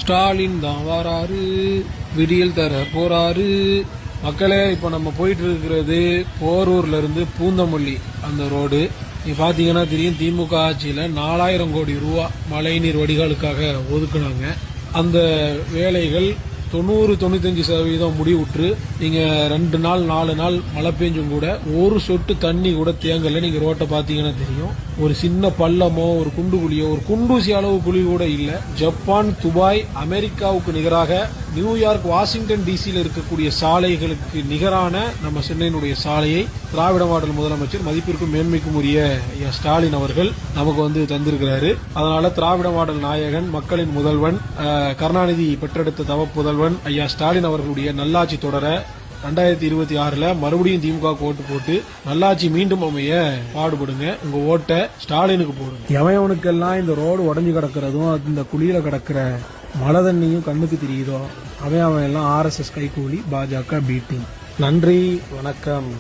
ஸ்டாலின் தான் வராரு, விடியல் தர போறாரு. மக்களே, இப்போ நம்ம போயிட்டு இருக்கிறது போரூர்ல இருந்து பூந்தமல்லி அந்த ரோடு. நீ பாத்தீங்கன்னா தெரியும், திமுக ஆட்சியில 4000 கோடி ரூபா மழைநீர் வடிகாலுக்காக ஒதுக்குனாங்க. அந்த வேலைகள் 90-95% முடிவுற்று. நீங்க 2 நாள் 4 நாள் மழை பெஞ்சும் கூட ஒரு சொட்டு தண்ணி கூட தேங்கல. நீங்க ரோட்டை பாத்தீங்கன்னா தெரியும், ஒரு சின்ன பள்ளமோ ஒரு குண்டு குழியோ ஒரு குண்டூசி அளவு குழி கூட இல்ல. ஜப்பான், துபாய், அமெரிக்காவுக்கு நிகராக நியூயார்க், வாஷிங்டன் டிசியில் இருக்கக்கூடிய சாலைகளுக்கு நிகரான நம்ம சென்னையினுடைய சாலையை திராவிட மாடல் முதலமைச்சர் மதிப்பிற்கும் மேன்மைக்கும் உரிய ஸ்டாலின் அவர்கள் நமக்கு தந்திருக்கிறாரு. அதனால திராவிட மாடல் நாயகன், மக்களின் முதல்வன், கருணாநிதி பெற்றெடுத்த தவ புதல்வன் ஐயா ஸ்டாலின் அவர்களுடைய நல்லாட்சி தொடர 2026 மறுபடியும் திமுக ஓட்டு போட்டு நல்லாட்சி மீண்டும் அமைய பாடுபடுங்க. உங்க ஓட்டை ஸ்டாலினுக்கு போடுங்க. எவனுக்கெல்லாம் இந்த ரோடு உடஞ்சு கிடக்கிறதும் இந்த குழியில கிடக்கிற மழை தண்ணியும் கண்ணுக்கு தெரியுதோ அவன் எல்லாம் RSS கைகூலி, பாஜக பீட்டிங். நன்றி, வணக்கம்.